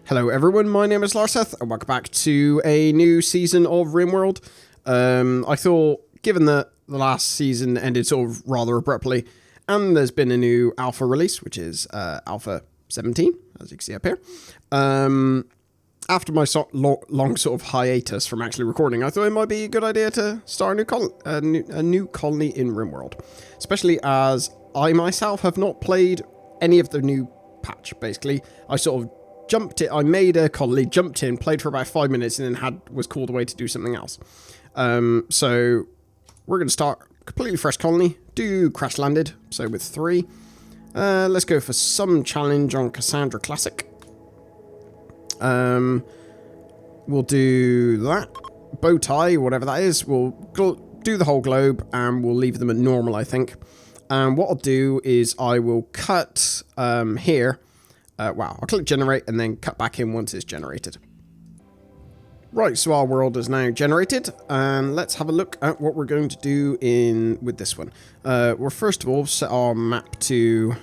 Hello everyone, my name is Larseth and welcome back to a new season of Rimworld. I thought, given that the last season ended sort of rather abruptly, and there's been a new alpha release, which is Alpha 17, as you can see up here. After my long sort of hiatus from actually recording, I thought it might be a good idea to start a new colony in Rimworld. Especially as I myself have not played any of the new patch, basically. I made a colony, jumped in, played for about 5 minutes, and then was called away to do something else. So we're going to start a completely fresh colony, do Crash Landed, so with 3. Let's go for some challenge on Cassandra Classic. We'll do that. Bow tie, whatever that is. We'll do the whole globe, and we'll leave them at normal, I think. And what I'll do is I will cut here. I'll click generate and then cut back in once it's generated. Right, so our world is now generated, and let's have a look at what we're going to do with this one. We'll first of all set our map to,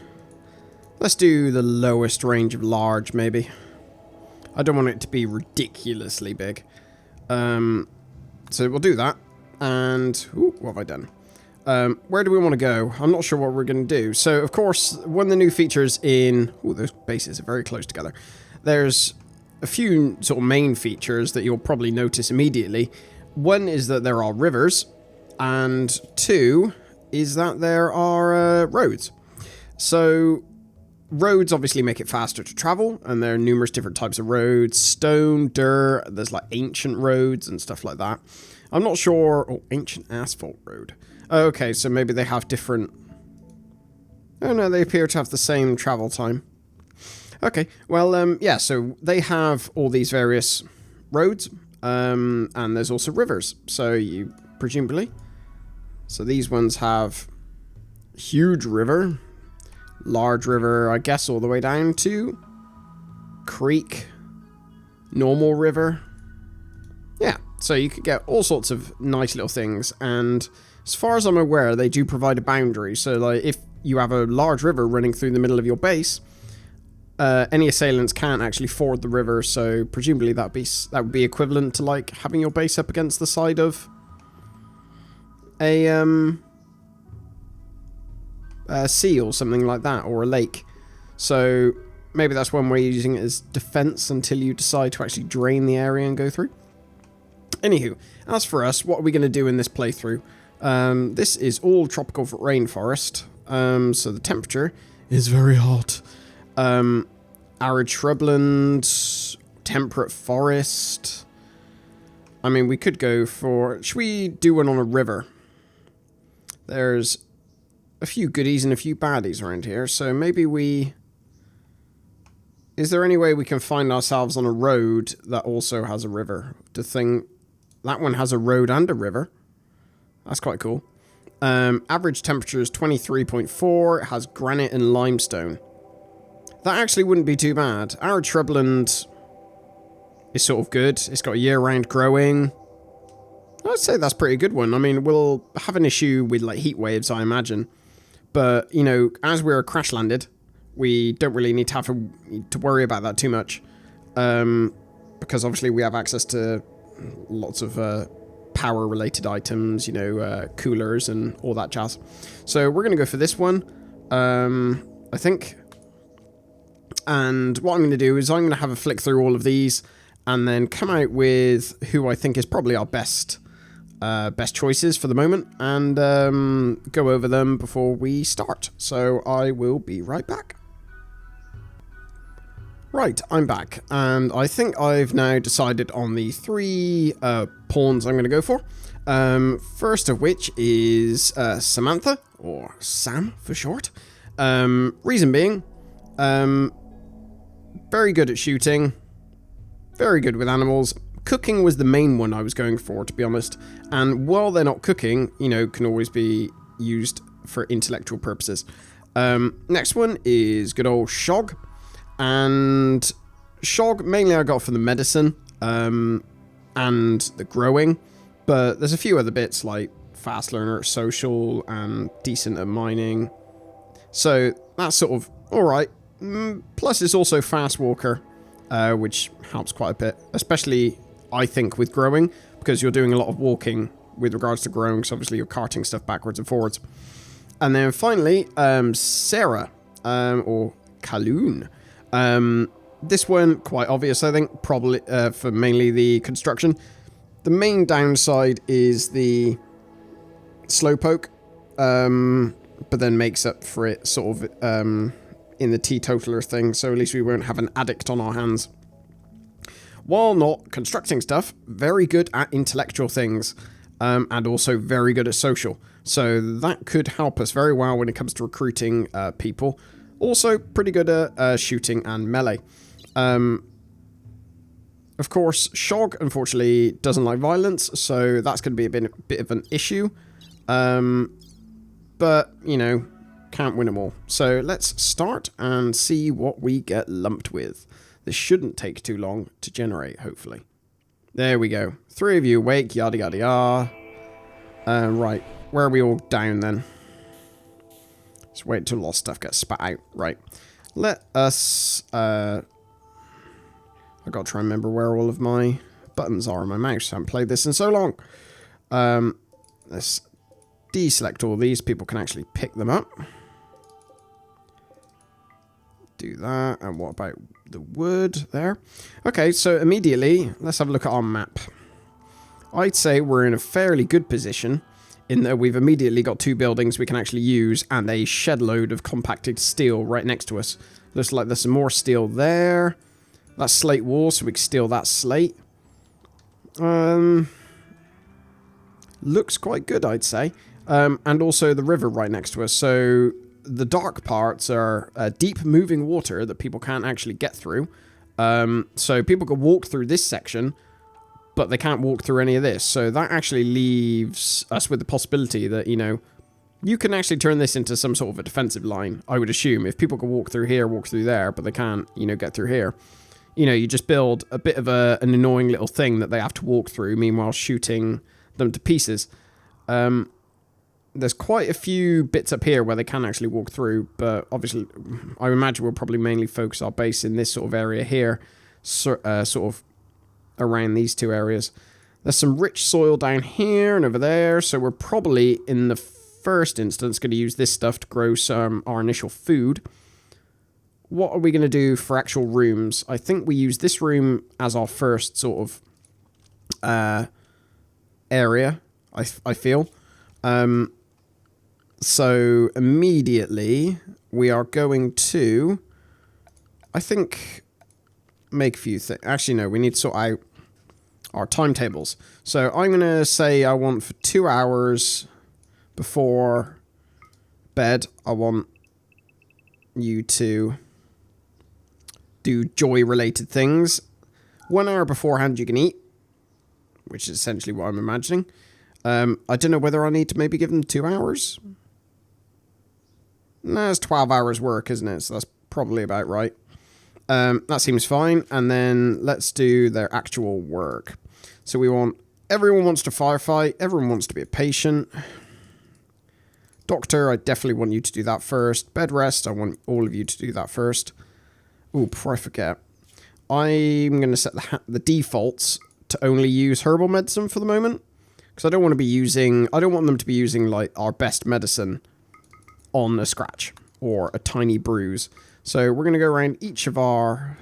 let's do the lowest range of large, maybe. I don't want it to be ridiculously big. So we'll do that, and what have I done? Where do we want to go? I'm not sure what we're going to do. So, of course, one of the new features in... those bases are very close together. There's a few sort of main features that you'll probably notice immediately. One is that there are rivers, and 2 is that there are roads. So, roads obviously make it faster to travel, and there are numerous different types of roads. Stone, dirt, there's like ancient roads and stuff like that. I'm not sure... Oh, ancient asphalt road. Okay, so maybe they have different... Oh no, they appear to have the same travel time. Okay, well, yeah, so they have all these various roads, and there's also rivers, so you, presumably... So these ones have huge river, large river, I guess all the way down to creek, normal river. Yeah, so you could get all sorts of nice little things, and... As far as I'm aware, they do provide a boundary, so like if you have a large river running through the middle of your base, any assailants can't actually ford the river, so presumably that would be equivalent to like having your base up against the side of a sea or something like that, or a lake. So maybe that's one way you're using it as defense until you decide to actually drain the area and go through. Anywho, as for us, what are we going to do in this playthrough? This is all tropical rainforest, so the temperature is very hot. Arid shrubland, temperate forest. I mean, we could go for... Should we do one on a river? There's a few goodies and a few baddies around here, so maybe we... Is there any way we can find ourselves on a road that also has a river? That one has a road and a river. That's quite cool. Average temperature is 23.4. It has granite and limestone. That actually wouldn't be too bad. Arid shrubland is sort of good. It's got a year-round growing. I'd say that's a pretty good one. I mean, we'll have an issue with like heat waves, I imagine. But, you know, as we're crash landed, we don't really need to have to worry about that too much. Because obviously we have access to lots of... power-related items, you know, coolers and all that jazz. So we're going to go for this one, I think. And what I'm going to do is I'm going to have a flick through all of these and then come out with who I think is probably our best choices for the moment and go over them before we start. So I will be right back. Right, I'm back, and I think I've now decided on the 3 pawns I'm going to go for. First of which is Samantha, or Sam for short. Reason being, very good at shooting, very good with animals. Cooking was the main one I was going for, to be honest. And while they're not cooking, you know, can always be used for intellectual purposes. Next one is good old Shog. And Shog, mainly I got for the medicine and the growing, but there's a few other bits like fast learner, social, and decent at mining. So that's sort of alright. Plus it's also fast walker which helps quite a bit, especially, I think, with growing, because you're doing a lot of walking with regards to growing, so obviously you're carting stuff backwards and forwards. And then finally, Sarah, or Kaloon. This one, quite obvious, I think, probably for mainly the construction. The main downside is the slowpoke, but then makes up for it sort of in the teetotaler thing, so at least we won't have an addict on our hands. While not constructing stuff, very good at intellectual things, and also very good at social. So that could help us very well when it comes to recruiting people. Also pretty good at shooting and melee. Of course, Shog, unfortunately, doesn't like violence, so that's going to be a bit of an issue. But, you know, can't win them all. So let's start and see what we get lumped with. This shouldn't take too long to generate, hopefully. There we go. 3 of you awake, yada yada yada. Right, where are we all down then? Let's wait until a lot of stuff gets spat out. Right, let us... I've got to try and remember where all of my buttons are on my mouse. I haven't played this in so long. Let's deselect all these. People can actually pick them up. Do that. And what about the wood there? Okay, so immediately, let's have a look at our map. I'd say we're in a fairly good position in that we've immediately got 2 buildings we can actually use and a shed load of compacted steel right next to us. Looks like there's some more steel there. That's slate wall, so we can steal that slate. Looks quite good, I'd say. And also the river right next to us. So the dark parts are deep moving water that people can't actually get through. So people can walk through this section, but they can't walk through any of this. So that actually leaves us with the possibility that, you know, you can actually turn this into some sort of a defensive line, I would assume. If people can walk through here, walk through there, but they can't, you know, get through here. You know, you just build a bit of an annoying little thing that they have to walk through, meanwhile shooting them to pieces. There's quite a few bits up here where they can actually walk through, but obviously I imagine we'll probably mainly focus our base in this sort of area here, sort of around these 2 areas. There's some rich soil down here and over there, so we're probably, in the first instance, going to use this stuff to grow our initial food. What are we going to do for actual rooms? I think we use this room as our first sort of area, I feel. So immediately we are going to, I think, make a few things. Actually, no, we need to sort out our timetables. So I'm going to say I want for 2 hours before bed, I want you to do joy-related things. 1 hour beforehand you can eat, which is essentially what I'm imagining. I don't know whether I need to maybe give them 2 hours. No, it's 12 hours work, isn't it? So that's probably about right. That seems fine. And then let's do their actual work. So we want... Everyone wants to firefight. Everyone wants to be a patient. Doctor, I definitely want you to do that first. Bed rest, I want all of you to do that first. Ooh, before I forget, I'm going to set the defaults to only use herbal medicine for the moment. Because I don't want to be using... I don't want them to be using, like, our best medicine on a scratch or a tiny bruise. So we're going to go around each of our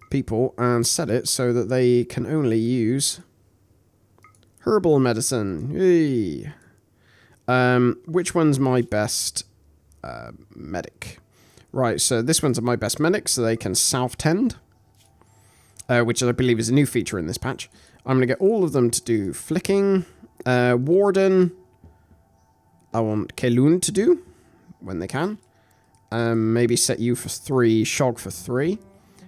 people and set it so that they can only use herbal medicine. Yay. Which one's my best medic? Right, so this one's my best medic, so they can self-tend, which I believe is a new feature in this patch. I'm going to get all of them to do flicking. Warden, I want Kelun to do when they can. Maybe set you for 3, Shog for 3.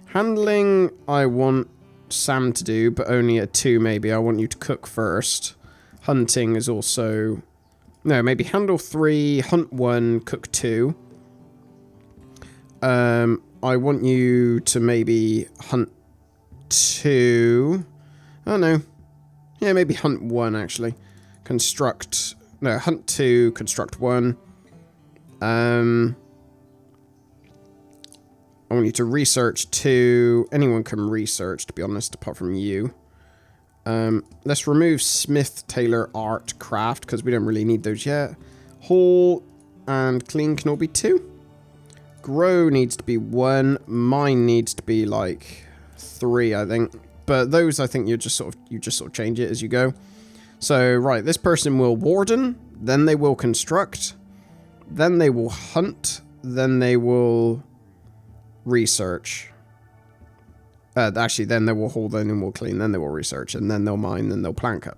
Handling, I want Sam to do, but only at 2 maybe. I want you to cook first. Hunting is also... No, maybe handle 3, hunt 1, cook 2. I want you to maybe hunt 2. Oh, no. Yeah, maybe hunt 1, actually. Construct... No, hunt 2, construct 1. I want you to research to... Anyone can research, to be honest, apart from you. Let's remove Smith, Tailor, Art, Craft, because we don't really need those yet. Haul and Clean can all be 2. Grow needs to be 1. Mine needs to be like 3, I think. But those, I think you just sort of change it as you go. So, right, this person will warden, then they will construct, then they will hunt, then they will research. Actually, then they will haul, then they will clean, then they will research, and then they'll mine, then they'll plant cut.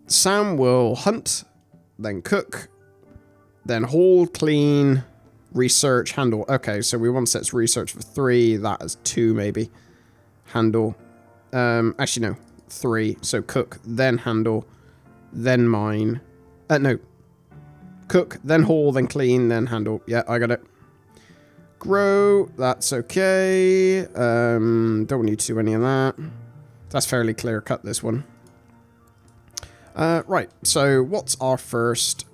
Sam will hunt, then cook, then haul, clean, research, handle. Okay, so we want sets research for 3. That is 2, maybe. Handle. Actually, no. 3. So cook, then handle, then mine. No. Cook, then haul, then clean, then handle. Yeah, I got it. Grow. That's okay. Don't need to do any of that. That's fairly clear cut, this one. Right. So what's our first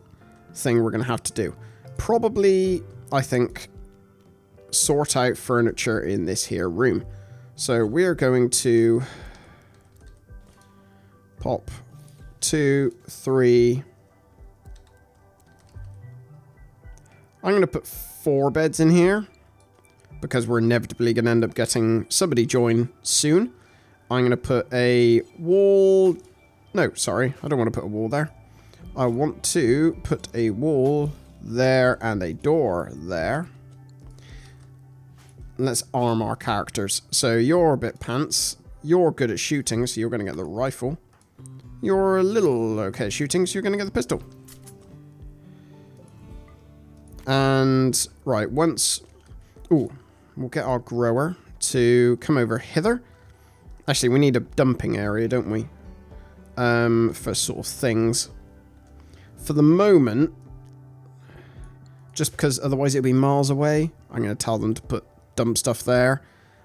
thing we're going to have to do? Probably, I think, sort out furniture in this here room. So we're going to pop 2, 3. I'm going to put 4 beds in here because we're inevitably going to end up getting somebody join soon. I'm going to put a wall. No, sorry. I don't want to put a wall there. I want to put a wall there and a door there. Let's arm our characters. So you're a bit pants. You're good at shooting, so you're going to get the rifle. You're a little okay at shooting, so you're going to get the pistol. And, right, once... Ooh, we'll get our grower to come over hither. Actually, we need a dumping area, don't we? For sort of things. For the moment, just because otherwise it'll be miles away, I'm going to tell them to dump stuff there.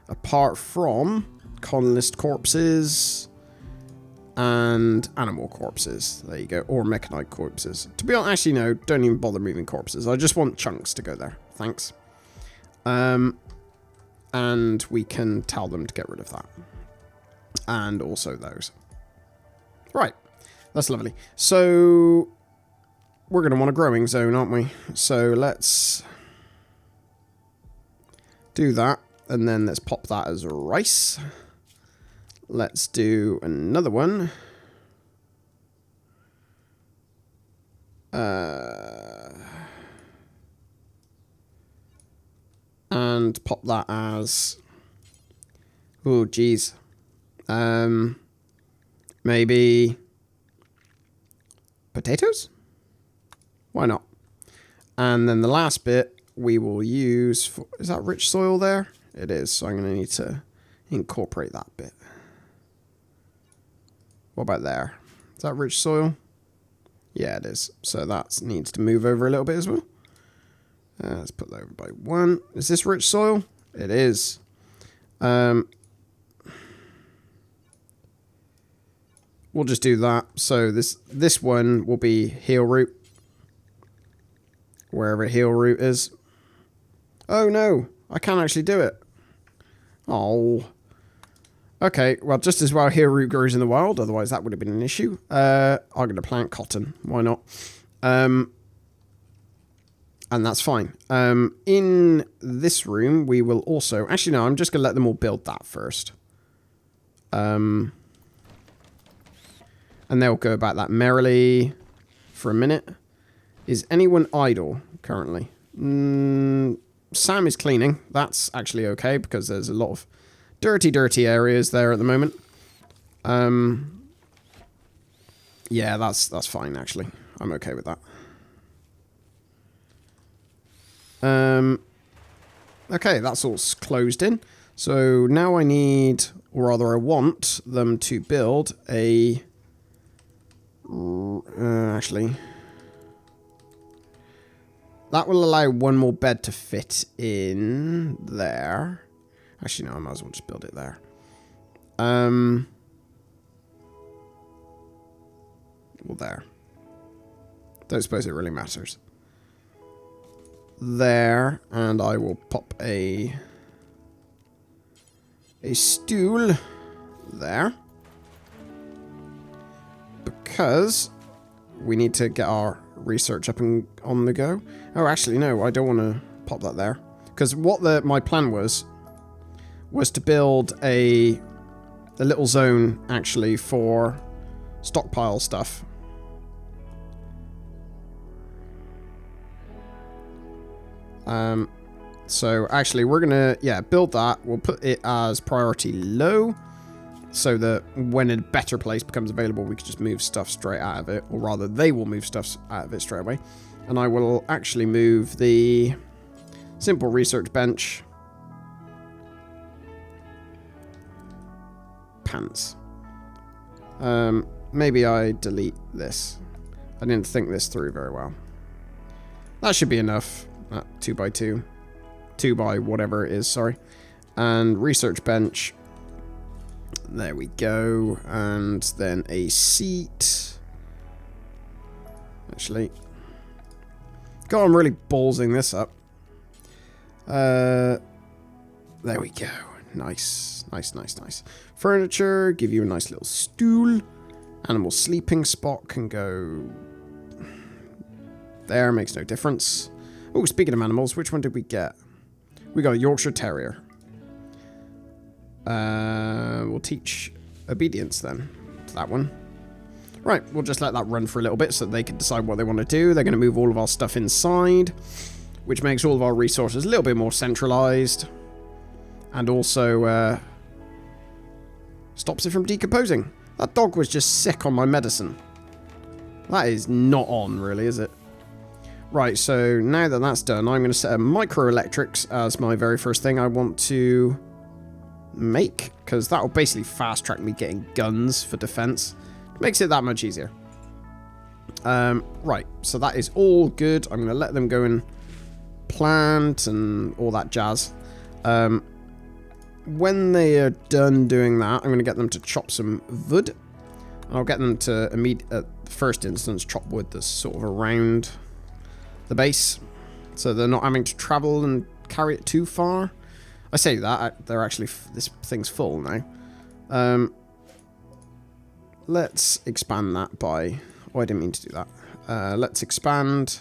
Apart from colonist corpses and animal corpses. There you go. Or mechanite corpses. To be honest, actually, no. Don't even bother moving corpses. I just want chunks to go there. Thanks. And we can tell them to get rid of that. And also those. Right. That's lovely. So we're going to want a growing zone, aren't we? So let's do that. And then let's pop that as rice. Let's do another one. And pop that as... Oh, geez. Maybe... potatoes? Why not? And then the last bit we will use for... Is that rich soil there? It is, so I'm going to need to incorporate that bit. What about there? Is that rich soil? Yeah, it is. So that needs to move over a little bit as well. Let's put that over by 1. Is this rich soil? It is. We'll just do that. So this one will be heel root. Wherever heel root is. Oh no, I can't actually do it. Oh. Okay, well, just as well heel root grows in the wild, otherwise that would have been an issue. I'm going to plant cotton. Why not? And that's fine. In this room, we will also... Actually, no, I'm just going to let them all build that first. And they'll go about that merrily for a minute. Is anyone idle currently? Sam is cleaning. That's actually okay because there's a lot of dirty areas there at the moment. Yeah, that's fine actually. I'm okay with that. Okay, that's all closed in. So now I need, or rather I want them to build a... actually... That will allow one more bed to fit in there. Actually, no, I might as well just build it there. Well, there. Don't suppose it really matters. there, and I will pop a stool there. Because we need to get our research up and on the go. Oh, actually, no, I don't want to pop that there. Because what my plan was to build a little zone, actually, for stockpile stuff. So, actually, we're going to, build that. We'll put it as priority low, so that when a better place becomes available, we can just move stuff straight out of it. Or rather, they will move stuff out of it straight away. And I will actually move the simple research bench. Pants. Maybe I delete this. I didn't think this through very well. That should be enough. 2x2. 2 by whatever it is, sorry. And research bench. There we go. And then a seat. Actually. God, I'm really ballsing this up. There we go. Nice. Nice, nice, nice. Furniture. Give you a nice little stool. Animal sleeping spot can go there. Makes no difference. Oh, speaking of animals, which one did we get? We got a Yorkshire Terrier. We'll teach obedience then to that one. Right, we'll just let that run for a little bit so they can decide what they want to do. They're going to move all of our stuff inside, which makes all of our resources a little bit more centralized. And also stops it from decomposing. That dog was just sick on my medicine. That is not on, really, is it? Right, so now that that's done, I'm going to set up microelectrics as my very first thing I want to make, because that will basically fast track me getting guns for defense. Makes it that much easier. Right, so that is all good. I'm going to let them go and plant and all that jazz. When they are done doing that, I'm going to get them to chop some wood. I'll get them to at first instance chop wood that's sort of around the base, so they're not having to travel and carry it too far. I say that, they're actually, this thing's full now. Let's expand that by, oh, I didn't mean to do that. Let's expand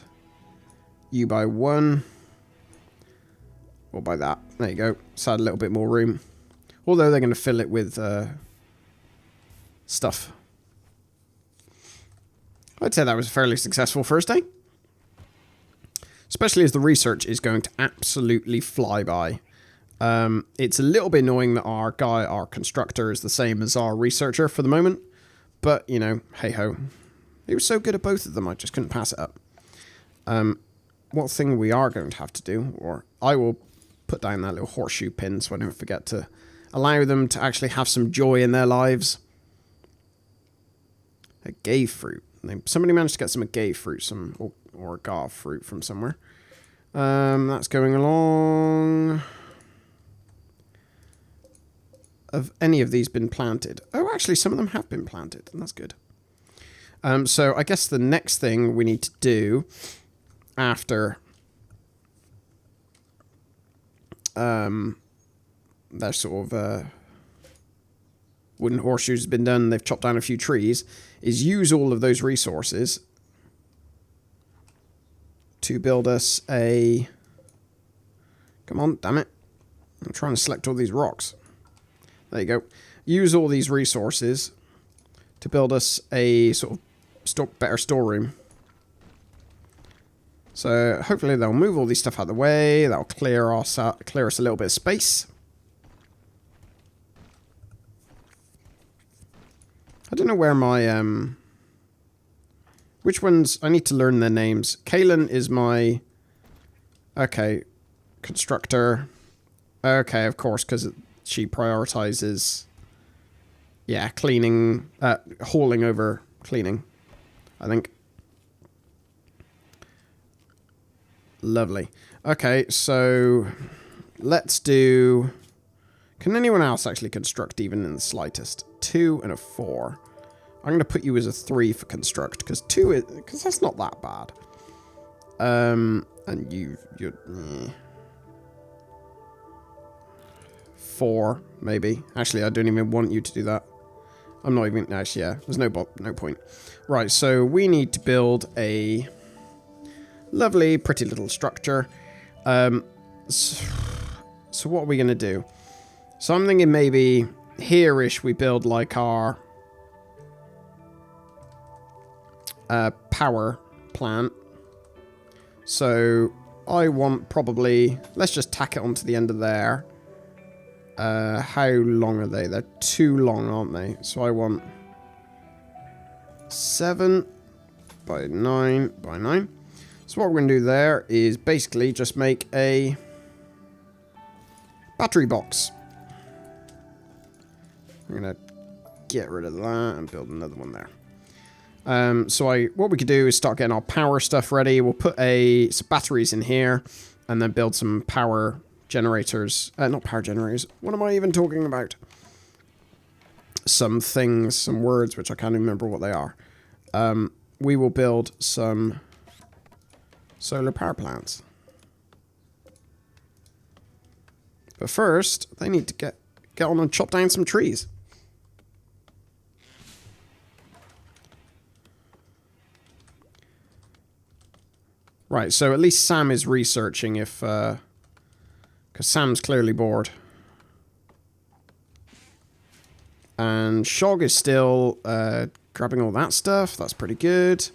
you by 1. Or by that. There you go. So add a little bit more room. Although they're going to fill it with stuff. I'd say that was a fairly successful first day. Especially as the research is going to absolutely fly by. It's a little bit annoying that our constructor, is the same as our researcher for the moment. But, you know, hey-ho. He was so good at both of them, I just couldn't pass it up. What thing we are going to have to do, or I will put down that little horseshoe pin so I don't forget to allow them to actually have some joy in their lives. Agave fruit. Somebody managed to get some agave fruit, or agave fruit from somewhere. That's going along. Have any of these been planted? Oh, actually, some of them have been planted, and that's good. So I guess the next thing we need to do after their sort of wooden horseshoes has been done, they've chopped down a few trees, is use all of those resources to build us a... Come on, damn it. I'm trying to select all these rocks. There you go. Use all these resources to build us a sort of better storeroom. So hopefully they'll move all these stuff out of the way. That'll clear us a little bit of space. I don't know where my which ones I need to learn their names. Kaylin is my constructor. Okay, of course, because she prioritizes cleaning, hauling over cleaning, I think. Lovely. Okay, so let's do... Can anyone else actually construct even in the slightest? 2 and a 4. I'm going to put you as a 3 for construct, because 2 is... Because that's not that bad. And you're... 4, maybe. Actually, I don't even want you to do that. I'm not even... Actually, yeah. There's no point. Right, so we need to build a lovely, pretty little structure. So what are we going to do? So I'm thinking maybe here-ish we build like our power plant. So I want probably... Let's just tack it onto the end of there. How long are they? They're too long, aren't they? So I want 7 by 9 by 9. So what we're going to do there is basically just make a battery box. I'm going to get rid of that and build another one there. What we could do is start getting our power stuff ready. We'll put some batteries in here and then build some power generators. Not power generators. What am I even talking about? Some things, some words, which I can't even remember what they are. We will build some solar power plants. But first, they need to get on and chop down some trees. Right, so at least Sam is researching if... because Sam's clearly bored. And Shog is still grabbing all that stuff. That's pretty good.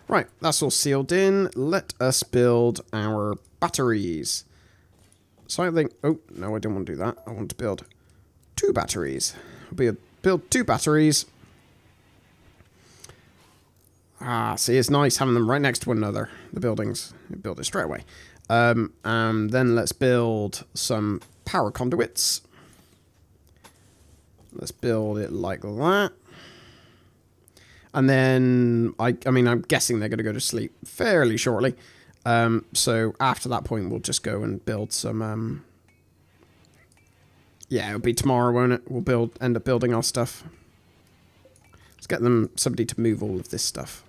Right, that's all sealed in. Let us build our batteries. So I think... Oh, no, I don't want to do that. I want to build 2 batteries. Build 2 batteries. Ah, see, it's nice having them right next to one another. The buildings. You build it straight away. And then let's build some power conduits. Let's build it like that. And then, I mean, I'm guessing they're going to go to sleep fairly shortly. So after that point, we'll just go and build some... yeah, it'll be tomorrow, won't it? We'll end up building our stuff. Let's get somebody to move all of this stuff.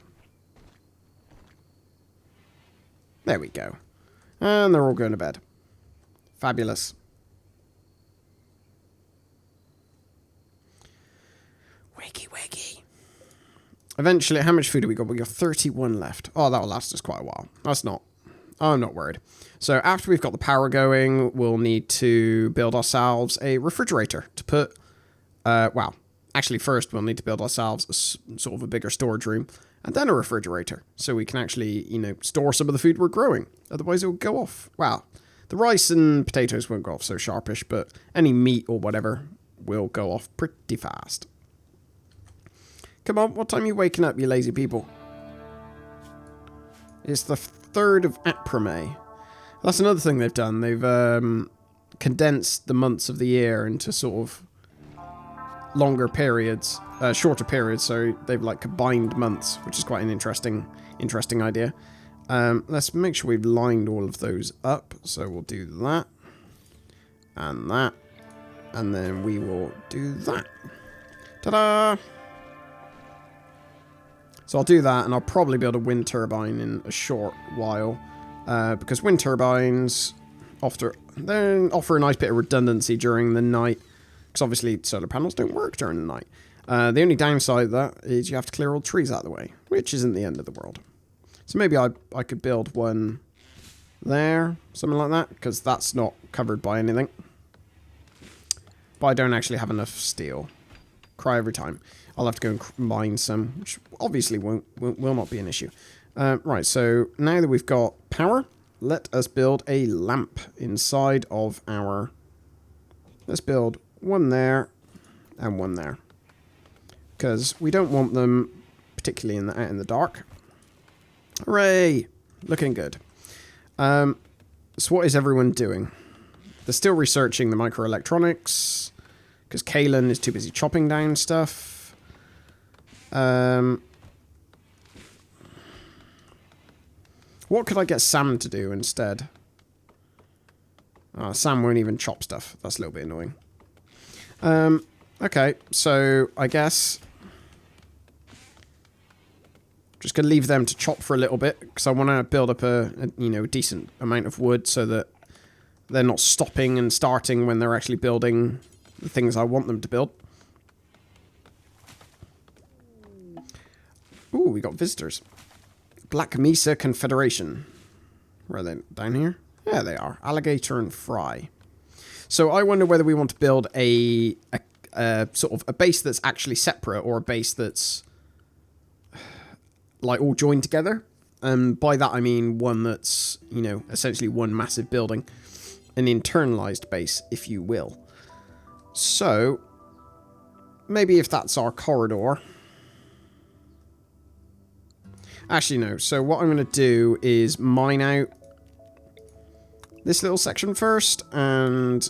There we go. And they're all going to bed. Fabulous. Wakey, wakey. Eventually, how much food do we got? We got 31 left. Oh, that'll last us quite a while. I'm not worried. So after we've got the power going, we'll need to build ourselves a refrigerator to put... well, actually first we'll need to build ourselves sort of a bigger storage room. And then a refrigerator, so we can actually, store some of the food we're growing. Otherwise, it will go off. Well, the rice and potatoes won't go off so sharpish, but any meat or whatever will go off pretty fast. Come on, what time are you waking up, you lazy people? It's the 3rd of April. That's another thing they've done. They've condensed the months of the year into sort of longer periods, shorter periods, so they've like combined months, which is quite an interesting idea. Let's make sure we've lined all of those up, so we'll do that, and then we will do that. Ta-da! So I'll do that, and I'll probably build a wind turbine in a short while, because wind turbines offer a nice bit of redundancy during the night. Because obviously solar panels don't work during the night. The only downside of that is you have to clear all the trees out of the way, which isn't the end of the world. So maybe I could build one there, something like that, because that's not covered by anything. But I don't actually have enough steel. Cry every time. I'll have to go and mine some, which obviously will not be an issue. Right, so now that we've got power, let us build a lamp inside of our... Let's build... one there and one there, because we don't want them particularly out in the dark. Hooray! Looking good. So what is everyone doing? They're still researching the microelectronics because Kalen is too busy chopping down stuff. What could I get Sam to do instead? Sam won't even chop stuff. That's a little bit annoying. Okay, so I guess Just going to leave them to chop for a little bit, because I want to build up a decent amount of wood so that they're not stopping and starting when they're actually building the things I want them to build. Ooh, we got visitors. Black Mesa Confederation. Where are they? Down here? Yeah, they are. Alligator and Fry. So I wonder whether we want to build a sort of a base that's actually separate, or a base that's like all joined together. And by that I mean one that's, essentially one massive building. An internalized base, if you will. So maybe if that's our corridor. Actually, no. So what I'm going to do is mine out this little section first, and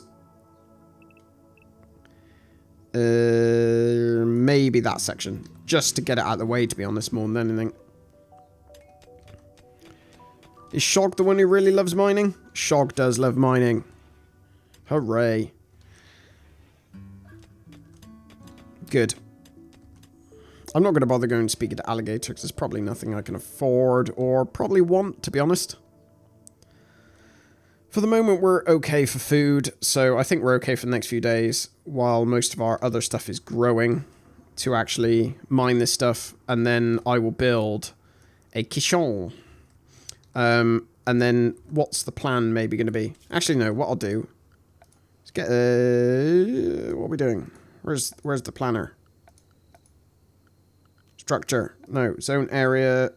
maybe that section, just to get it out of the way, to be honest, more than anything. Is Shog the one who really loves mining? Shog does love mining. Hooray. Good. I'm not going to bother going speaking to Alligator, because there's probably nothing I can afford, or probably want, to be honest. For the moment, we're okay for food, so I think we're okay for the next few days, while most of our other stuff is growing, to actually mine this stuff, and then I will build a quichon. And then, what's the plan maybe going to be? Actually, no, what I'll do is get what are we doing? Where's the planner? Structure. No, zone area.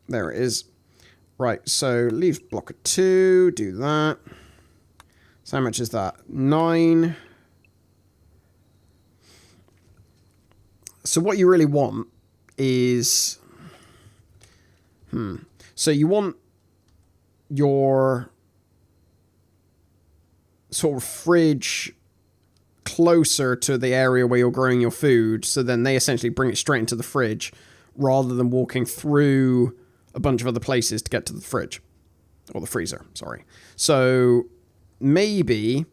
There it is. Right, so leave block of 2, do that. So how much is that? 9. So what you really want is... So you want your sort of fridge closer to the area where you're growing your food, so then they essentially bring it straight into the fridge, rather than walking through a bunch of other places to get to the fridge. Or the freezer, sorry. So, maybe...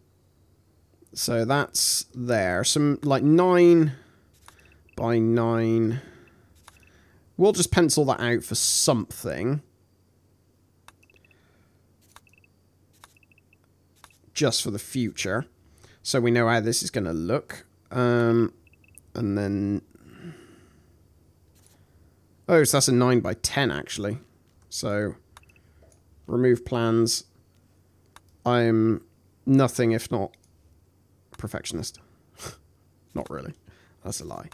So that's there. Some, like, 9 by 9... We'll just pencil that out for something. Just for the future. So we know how this is going to look. And then... Oh, so that's a 9 by 10, actually. So, remove plans. I'm nothing if not a perfectionist. Not really. That's a lie.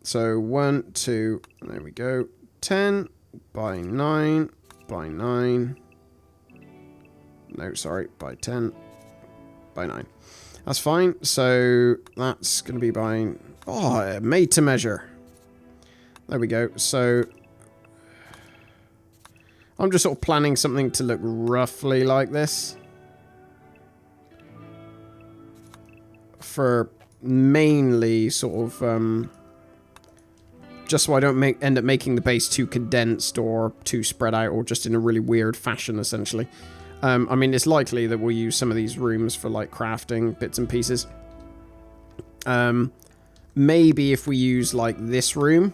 So 1, 2, there we go. 10 by 9 by 9. No, sorry, by 10 by 9. That's fine. So that's going to be by... Oh, made to measure. There we go. So I'm just sort of planning something to look roughly like this. For mainly sort of... just so I don't end up making the base too condensed or too spread out, or just in a really weird fashion, essentially. I mean, it's likely that we'll use some of these rooms for, like, crafting bits and pieces. Maybe if we use, like, this room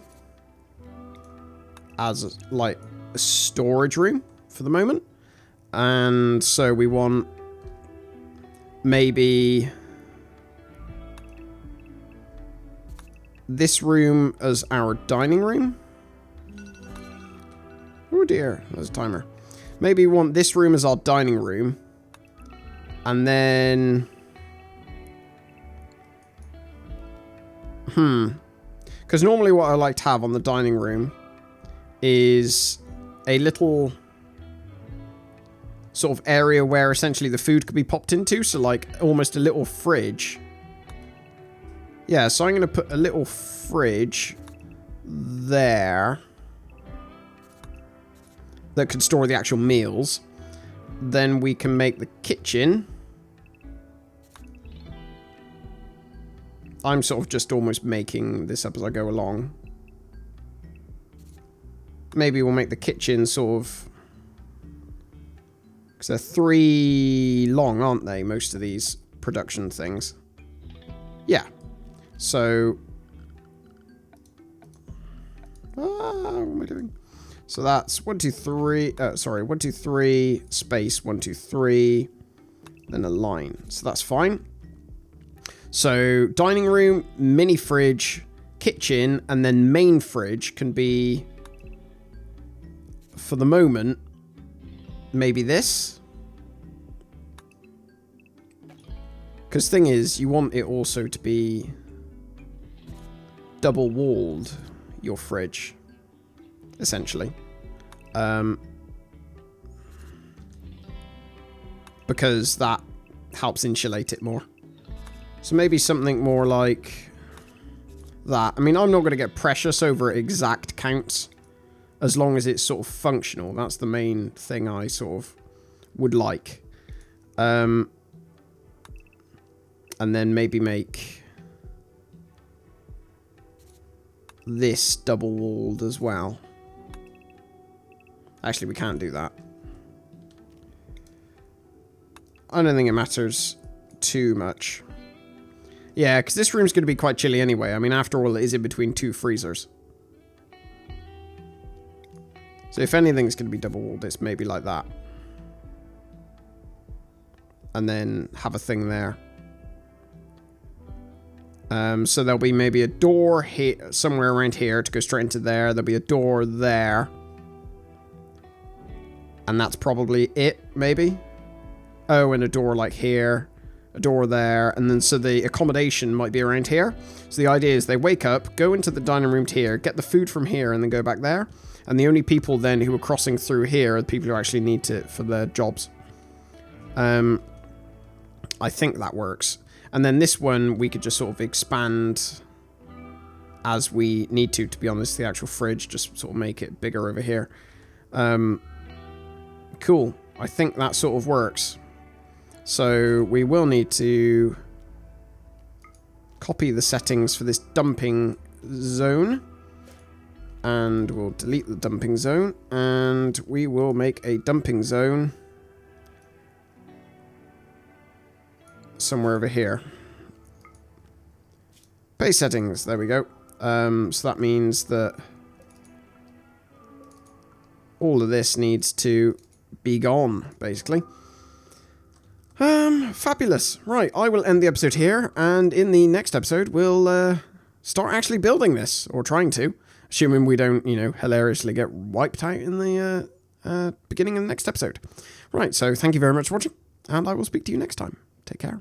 as, like, a storage room for the moment. And so we want maybe... this room as our dining room. Oh dear, there's a timer. Maybe we want this room as our dining room. And then... Because normally what I like to have on the dining room is a little sort of area where essentially the food could be popped into. So like almost a little fridge. Yeah, so I'm going to put a little fridge there that could store the actual meals. Then we can make the kitchen. I'm sort of just almost making this up as I go along. Maybe we'll make the kitchen sort of... because they're 3 long, aren't they, most of these production things? Yeah. So, what am I doing? So that's 1, 2, 3. Sorry, 1, 2, 3, space, 1, 2, 3, then a line. So that's fine. So dining room, mini fridge, kitchen, and then main fridge can be, for the moment, maybe this. Because thing is, you want it also to be double-walled, your fridge, essentially. Because that helps insulate it more. So maybe something more like that. I mean, I'm not going to get precious over exact counts, as long as it's sort of functional. That's the main thing I sort of would like. And then maybe make this double-walled as well. Actually, we can't do that. I don't think it matters too much. Yeah, because this room's going to be quite chilly anyway. I mean, after all, it is in between 2 freezers. So if anything's going to be double-walled, it's maybe like that. And then have a thing there. So there'll be maybe a door here, somewhere around here to go straight into there. There'll be a door there. And that's probably it, maybe. Oh, and a door like here. A door there. And then so the accommodation might be around here. So the idea is they wake up, go into the dining room here, get the food from here, and then go back there. And the only people then who are crossing through here are the people who actually need it for their jobs. I think that works. And then this one, we could just sort of expand as we need to be honest. The actual fridge, just sort of make it bigger over here. Cool. I think that sort of works. So we will need to copy the settings for this dumping zone. And we'll delete the dumping zone. And we will make a dumping zone somewhere over here. Base settings, there we go. So that means that all of this needs to be gone, basically. Fabulous. Right, I will end the episode here, and in the next episode, we'll start actually building this, or trying to, assuming we don't, you know, hilariously get wiped out in the beginning of the next episode. Right, so thank you very much for watching, and I will speak to you next time. Take care.